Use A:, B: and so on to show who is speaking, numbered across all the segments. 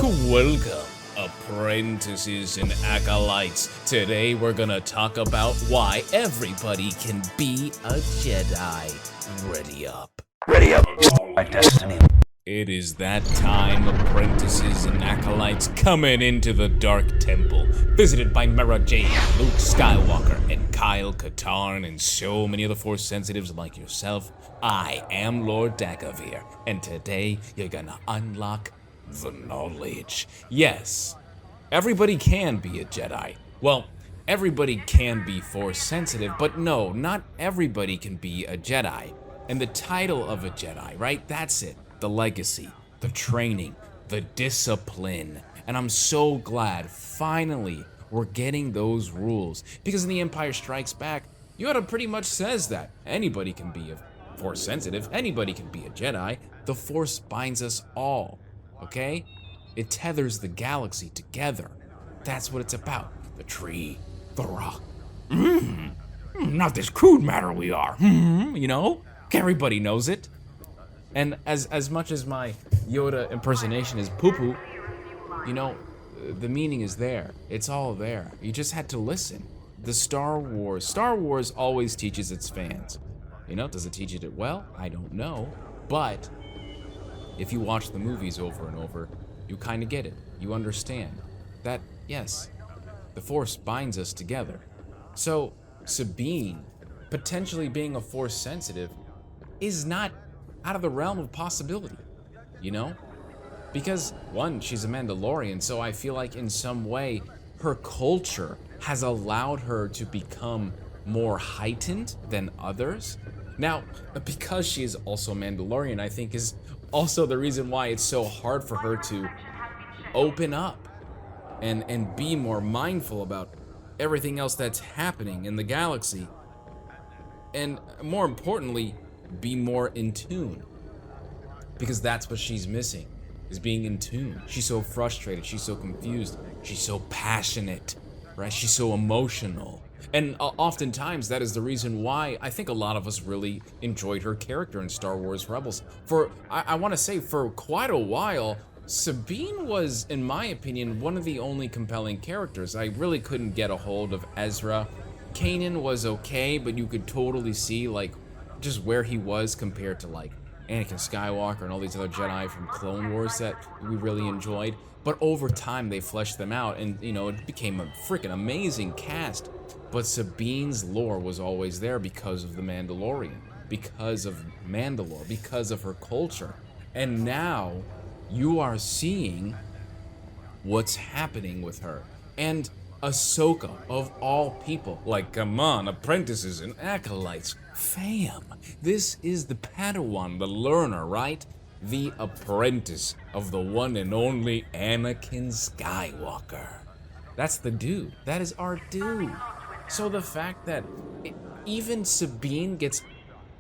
A: Welcome, apprentices and acolytes. Today we're gonna talk about why everybody can be a Jedi. Ready up.
B: Ready up. My destiny.
A: It is that time, apprentices and acolytes coming into the Dark Temple, visited by Mara Jade, Luke Skywalker, and Kyle Katarn, and so many other Force sensitives like yourself. I am Lord Dagovere, and today you're gonna unlock the knowledge. Yes, everybody can be a Jedi. Well, everybody can be Force sensitive, but no, not everybody can be a Jedi. And the title of a Jedi, right? That's it. The legacy, the training, the discipline. And I'm so glad, finally, we're getting those rules. Because in The Empire Strikes Back, Yoda pretty much says that anybody can be a Force sensitive, anybody can be a Jedi. The Force binds us all, okay? It tethers the galaxy together. That's what it's about. The tree, the rock. Not this crude matter we are, you know? Everybody knows it. And as much as my Yoda impersonation is poo-poo, you know, the meaning is there. It's all there. You just had to listen. The Star Wars always teaches its fans. You know, does it teach it well? I don't know. But if you watch the movies over and over, you kind of get it. You understand that, yes, the Force binds us together. So Sabine potentially being a Force sensitive is not out of the realm of possibility, you know? Because, one, she's a Mandalorian, so I feel like in some way her culture has allowed her to become more heightened than others. Now, because she is also Mandalorian, I think is also the reason why it's so hard for her to open up and be more mindful about everything else that's happening in the galaxy. And more importantly, be more in tune, because that's what she's missing, is being in tune. She's so frustrated, she's so confused, she's so passionate, right? She's so emotional, and oftentimes that is the reason why I think a lot of us really enjoyed her character in Star Wars Rebels. I want to say for quite a while, Sabine was, in my opinion, one of the only compelling characters. I really couldn't get a hold of Ezra. Kanan was okay, but you could totally see like just where he was compared to like Anakin Skywalker and all these other Jedi from Clone Wars that we really enjoyed. But over time they fleshed them out, and you know, it became a freaking amazing cast. But Sabine's lore was always there because of the Mandalorian, because of Mandalore, because of her culture. And now you are seeing what's happening with her. And Ahsoka, of all people, like, come on, apprentices and acolytes, fam, this is the Padawan, the learner, right? The apprentice of the one and only Anakin Skywalker. That's the dude. That is our dude. So the fact that even Sabine gets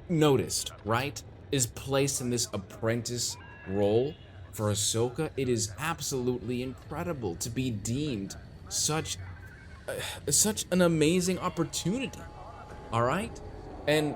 A: noticed, right, is placed in this apprentice role for Ahsoka, it is absolutely incredible to be deemed such an amazing opportunity, all right? And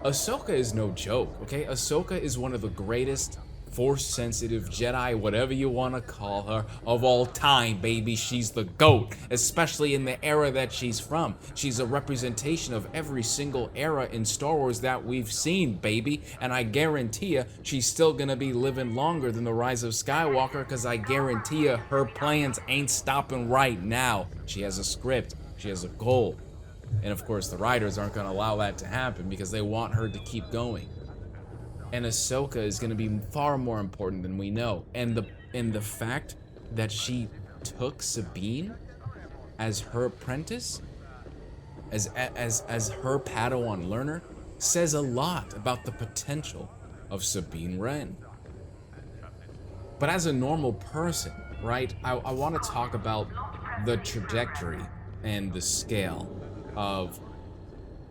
A: Ahsoka is no joke, okay? Ahsoka is one of the greatest Force-sensitive Jedi, whatever you want to call her, of all time, baby. She's the GOAT, especially in the era that she's from. She's a representation of every single era in Star Wars that we've seen, baby. And I guarantee you, she's still gonna be living longer than the Rise of Skywalker, because I guarantee you, her plans ain't stopping right now. She has a script, she has a goal. And of course, the writers aren't gonna allow that to happen because they want her to keep going. And Ahsoka is going to be far more important than we know. And the fact that she took Sabine as her apprentice, as her Padawan learner, says a lot about the potential of Sabine Wren. But as a normal person, right, I want to talk about the trajectory and the scale of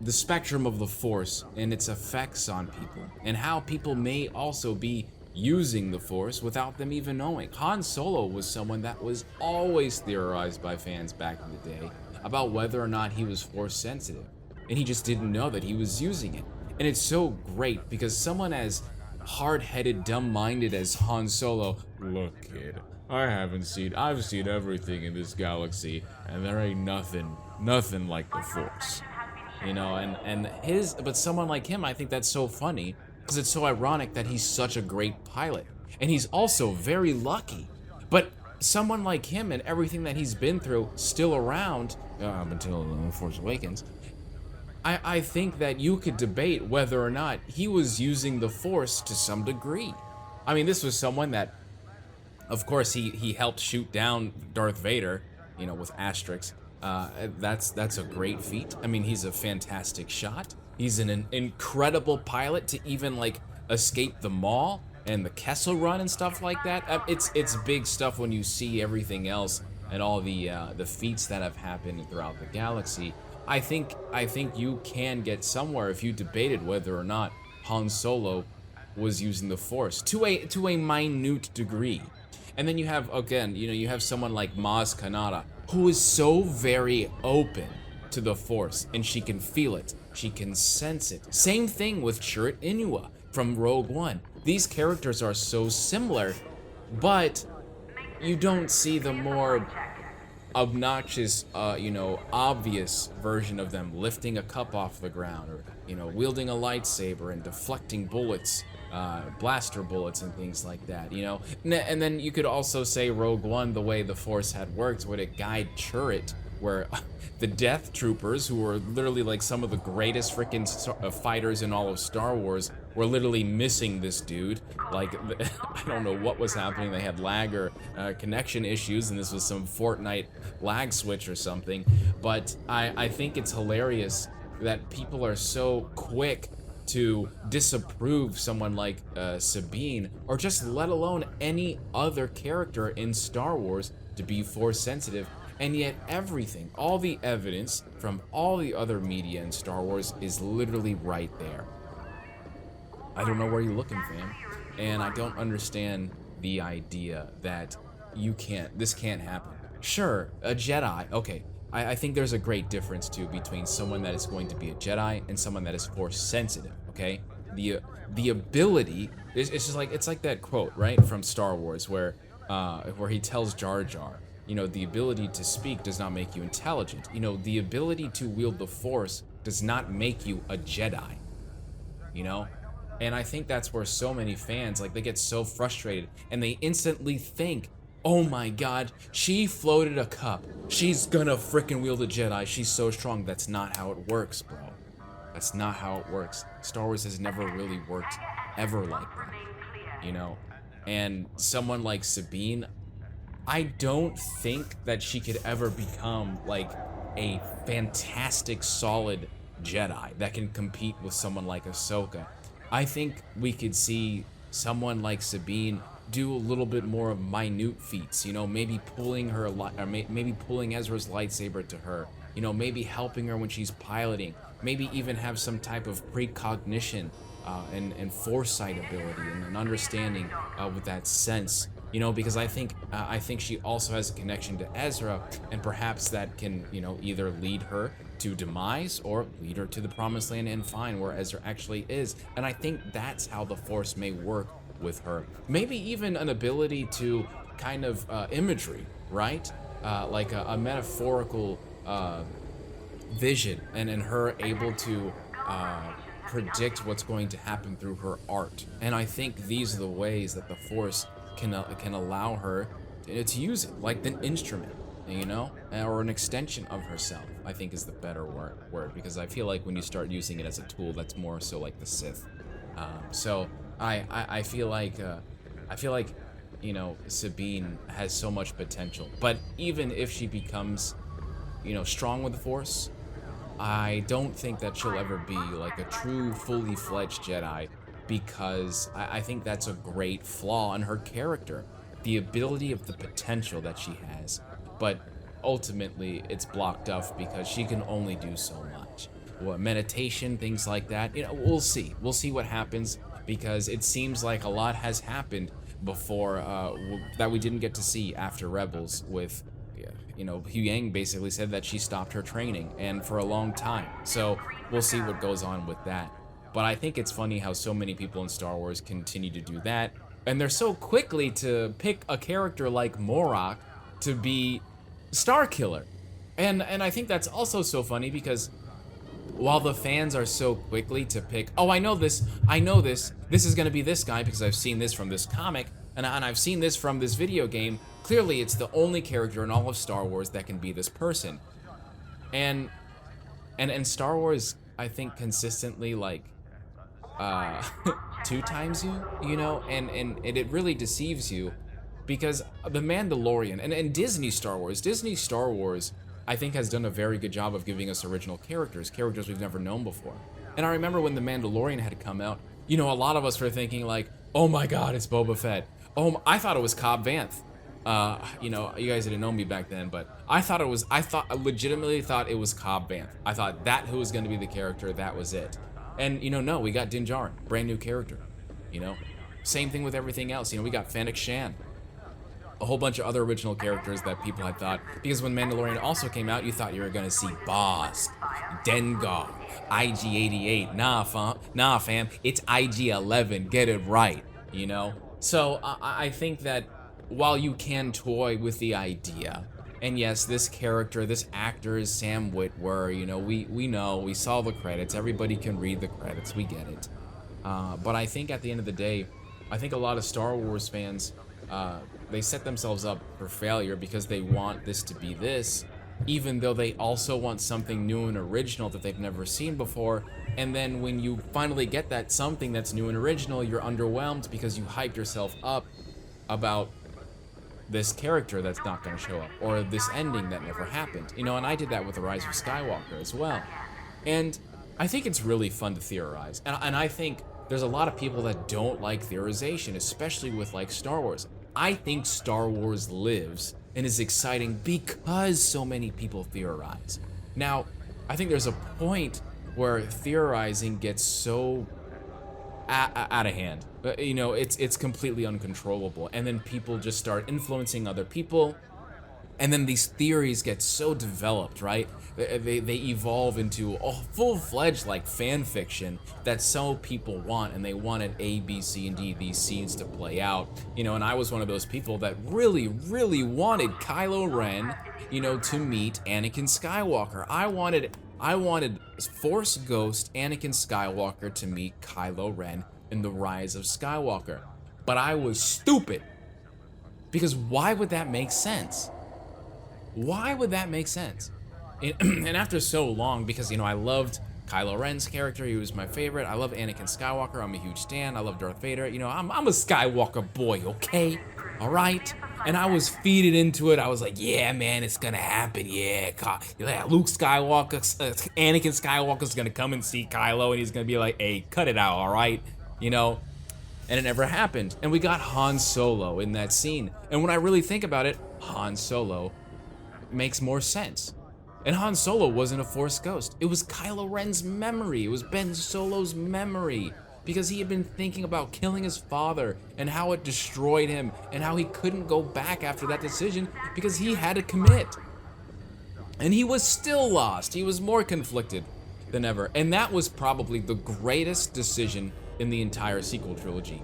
A: the spectrum of the Force and its effects on people, and how people may also be using the Force without them even knowing. Han Solo was someone that was always theorized by fans back in the day about whether or not he was Force sensitive, and he just didn't know that he was using it. And it's so great because someone as hard-headed, dumb-minded as Han Solo. Look, kid, I've seen everything in this galaxy, and there ain't nothing like the Force. You know, but someone like him, I think that's so funny, because it's so ironic that he's such a great pilot, and he's also very lucky. But someone like him and everything that he's been through, still around, until Force Awakens, I think that you could debate whether or not he was using the Force to some degree. I mean, this was someone that, of course, he helped shoot down Darth Vader, you know, with asterisks. That's a great feat. I mean, he's a fantastic shot. He's an incredible pilot to even like escape the Maul and the Kessel Run and stuff like that. It's big stuff when you see everything else and all the feats that have happened throughout the galaxy. I think you can get somewhere if you debated whether or not Han Solo was using the Force to a minute degree. And then you have, again, you know, you have someone like Maz Kanata, who is so very open to the Force, and she can feel it, she can sense it. Same thing with Chirrut Inua from Rogue One. These characters are so similar, but you don't see the more obnoxious, you know, obvious version of them lifting a cup off the ground, or, you know, wielding a lightsaber and deflecting bullets, blaster bullets and things like that, you know. And then you could also say Rogue One, the way the Force had worked, would it guide Chirrut, where the Death Troopers, who were literally like some of the greatest freaking fighters in all of Star Wars, were literally missing this dude. Like, I don't know what was happening. They had lag or connection issues, and this was some Fortnite lag switch or something. But I think it's hilarious that people are so quick to disapprove someone like Sabine, or just let alone any other character in Star Wars, to be Force sensitive. And yet everything, all the evidence from all the other media in Star Wars is literally right there. I don't know where you're looking, fam. And I don't understand the idea that this can't happen. Sure, a Jedi, okay. I think there's a great difference too between someone that is going to be a Jedi and someone that is Force sensitive, okay? The ability, it's just like, it's like that quote, right, from Star Wars where he tells Jar Jar, you know, the ability to speak does not make you intelligent. You know, the ability to wield the Force does not make you a Jedi, you know? And I think that's where so many fans, like, they get so frustrated and they instantly think, oh my god, she floated a cup. She's gonna frickin' wield a Jedi. She's so strong. That's not how it works, bro. That's not how it works. Star Wars has never really worked ever like that, you know? And someone like Sabine, I don't think that she could ever become like a fantastic, solid Jedi that can compete with someone like Ahsoka. I think we could see someone like Sabine do a little bit more of minute feats, you know, maybe pulling her, or maybe pulling Ezra's lightsaber to her, you know, maybe helping her when she's piloting, maybe even have some type of precognition and foresight ability and an understanding with that sense. You know, because I think she also has a connection to Ezra, and perhaps that can, you know, either lead her to demise or lead her to the promised land and find where Ezra actually is. And I think that's how the Force may work with her. Maybe even an ability to kind of imagery, right? Like a metaphorical vision, and her able to predict what's going to happen through her art. And I think these are the ways that the Force can allow her to use it, like an instrument, you know, or an extension of herself, I think is the better word, because I feel like when you start using it as a tool, that's more so like the Sith. So I feel like you know, Sabine has so much potential, but even if she becomes, you know, strong with the Force, I don't think that she'll ever be like a true, fully fledged Jedi, because I think that's a great flaw in her character, the ability of the potential that she has, but ultimately it's blocked off because she can only do so much. Well, meditation, things like that, you know, we'll see what happens, because it seems like a lot has happened before that we didn't get to see after Rebels with, you know, Huyang basically said that she stopped her training, and for a long time, so we'll see what goes on with that. But I think it's funny how so many people in Star Wars continue to do that, and they're so quickly to pick a character like Morak to be Star Killer. And I think that's also so funny because while the fans are so quickly to pick, oh, I know this is gonna be this guy because I've seen this from this comic, and I've seen this from this video game, clearly it's the only character in all of Star Wars that can be this person. And Star Wars, I think, consistently, like, two times you know, and it really deceives you because the Mandalorian and Disney Star Wars, I think has done a very good job of giving us original characters we've never known before. And I remember when the Mandalorian had come out, you know, a lot of us were thinking like, oh my god, it's Boba Fett. Oh, I thought it was Cobb Vanth. You know, you guys didn't know me back then, but I legitimately thought it was Cobb Vanth. I thought that who was gonna be the character, that was it. And, you know, no, we got Din Djarin, brand new character, you know? Same thing with everything else, you know, we got Fennec Shan. A whole bunch of other original characters that people had thought, because when Mandalorian also came out, you thought you were gonna see Bosk, Dengar, IG-88. Nah, fam, it's IG-11, get it right, you know? So I think that while you can toy with the idea, and yes, this character, this actor is Sam Witwer, you know, we know, we saw the credits, everybody can read the credits, we get it. But I think at the end of the day, I think a lot of Star Wars fans, they set themselves up for failure because they want this to be this, even though they also want something new and original that they've never seen before. And then when you finally get that something that's new and original, you're underwhelmed because you hyped yourself up about this character that's not going to show up, or this ending that never happened. You know, and I did that with The Rise of Skywalker as well. And I think it's really fun to theorize. And I think there's a lot of people that don't like theorization, especially with like Star Wars. I think Star Wars lives and is exciting because so many people theorize. Now, I think there's a point where theorizing gets so out of hand. You know, it's completely uncontrollable, and then people just start influencing other people, and then these theories get so developed, right? They evolve into a full-fledged like fan fiction that so people want, and they wanted A, B, C, and D, these scenes to play out, you know. And I was one of those people that really wanted Kylo Ren, you know, to meet Anakin Skywalker. I wanted Force Ghost Anakin Skywalker to meet Kylo Ren in The Rise of Skywalker, but I was stupid, because why would that make sense? Why would that make sense? And after so long, because, you know, I loved Kylo Ren's character, he was my favorite. I love Anakin Skywalker, I'm a huge stan. I love Darth Vader, you know, I'm a Skywalker boy, okay? All right? And I was feeding into it. I was like, yeah, man, it's gonna happen, yeah. Luke Skywalker, Anakin Skywalker's gonna come and see Kylo, and he's gonna be like, hey, cut it out, all right? You know? And it never happened. And we got Han Solo in that scene. And when I really think about it, Han Solo makes more sense. And Han Solo wasn't a Force ghost. It was Kylo Ren's memory. It was Ben Solo's memory. Because he had been thinking about killing his father and how it destroyed him and how he couldn't go back after that decision because he had to commit. And he was still lost. He was more conflicted than ever. And that was probably the greatest decision in the entire sequel trilogy.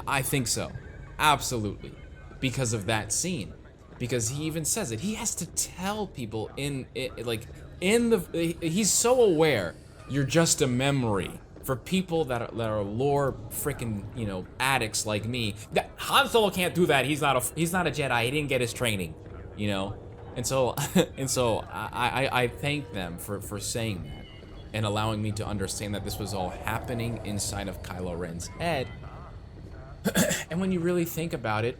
A: I think so. Absolutely. Because of that scene. Because he even says it. He has to tell people he's so aware you're just a memory. For people that are lore freaking, you know, addicts like me, that Han Solo can't do that. He's not a Jedi. He didn't get his training, you know. And so I thank them for saying that and allowing me to understand that this was all happening inside of Kylo Ren's head. And when you really think about it,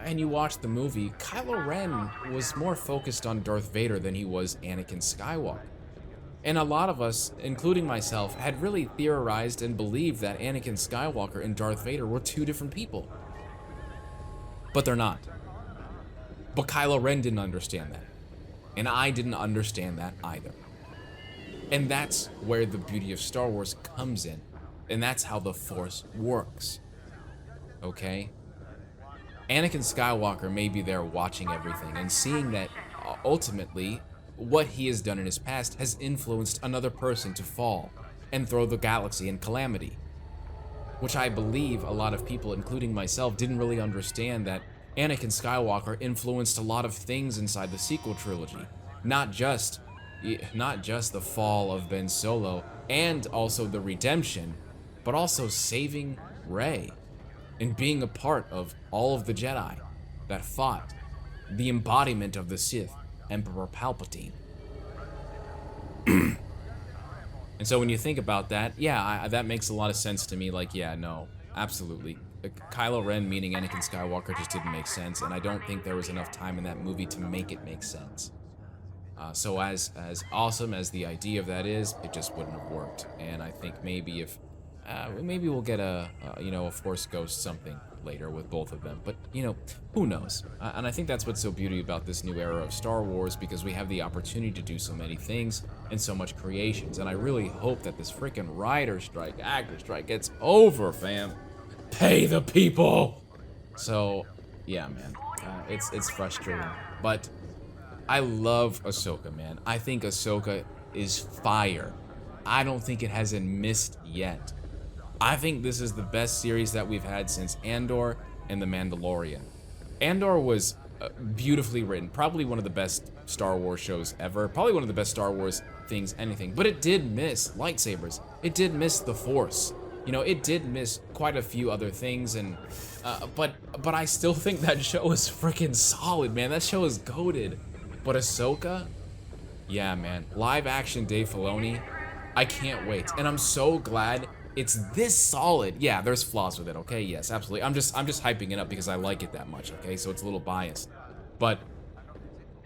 A: and you watch the movie, Kylo Ren was more focused on Darth Vader than he was Anakin Skywalker. And a lot of us, including myself, had really theorized and believed that Anakin Skywalker and Darth Vader were two different people. But they're not. But Kylo Ren didn't understand that. And I didn't understand that either. And that's where the beauty of Star Wars comes in. And that's how the Force works. Okay? Anakin Skywalker may be there watching everything and seeing that ultimately what he has done in his past has influenced another person to fall. and throw the galaxy in calamity. Which I believe a lot of people, including myself, didn't really understand that Anakin Skywalker influenced a lot of things inside the sequel trilogy. Not just the fall of Ben Solo and also the redemption, but also saving Rey and being a part of all of the Jedi that fought the embodiment of the Sith, Emperor Palpatine. And so when you think about that, yeah, that makes a lot of sense to me. Like, yeah, no, absolutely. Kylo Ren meaning Anakin Skywalker just didn't make sense, and I don't think there was enough time in that movie to make it make sense. So as awesome as the idea of that is, it just wouldn't have worked. And I think maybe if maybe we'll get a Force Ghost something later with both of them, but who knows? And I think that's what's so beautiful about this new era of Star Wars, because we have the opportunity to do so many things and so much creations. And I really hope that this freaking writer strike, actor strike gets over, fam. Pay the people. So yeah, man, it's frustrating, but I love Ahsoka, man. I think Ahsoka is fire. I don't think it hasn't missed yet. I think this is the best series that we've had since Andor and The Mandalorian. Andor was beautifully written, probably one of the best Star Wars shows ever, probably one of the best Star Wars things, anything, but it did miss lightsabers. It did miss the Force. It did miss quite a few other things, and but I still think that show is freaking solid, man. That show is goated. But Ahsoka, yeah, man, live action Dave Filoni, I can't wait, and I'm so glad it's this solid. Yeah, there's flaws with it, okay? Yes, absolutely. I'm just hyping it up because I like it that much, okay? So it's a little biased. But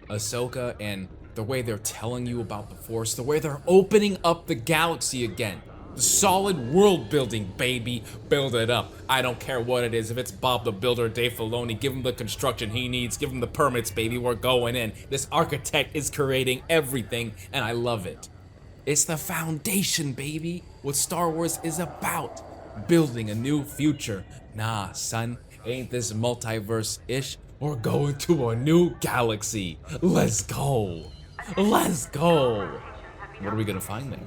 A: Ahsoka and the way they're telling you about the Force, the way they're opening up the galaxy again. The solid world building, baby. Build it up. I don't care what it is. If it's Bob the Builder, Dave Filoni, give him the construction he needs. Give him the permits, baby. We're going in. This architect is creating everything, and I love it. It's the foundation, baby. What Star Wars is about. Building a new future. Nah, son. Ain't this multiverse-ish? We're going to a new galaxy. Let's go. Let's go. What are we gonna find there?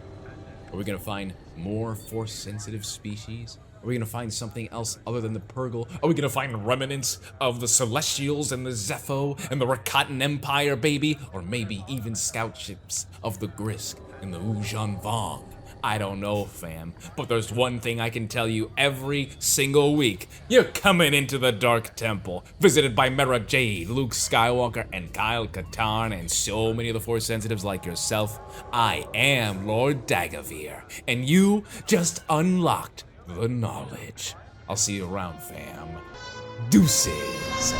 A: Are we gonna find more Force-sensitive species? Are we gonna find something else other than the Purgle? Are we gonna find remnants of the Celestials and the Zepho and the Rakatan Empire, baby? Or maybe even scout ships of the Grisk and the Ujan Vong? I don't know, fam, but there's one thing I can tell you every single week. You're coming into the Dark Temple, visited by Mara Jade, Luke Skywalker, and Kyle Katarn, and so many of the Force sensitives like yourself. I am Lord Dagovere, and you just unlocked the knowledge. I'll see you around, fam. Deuces.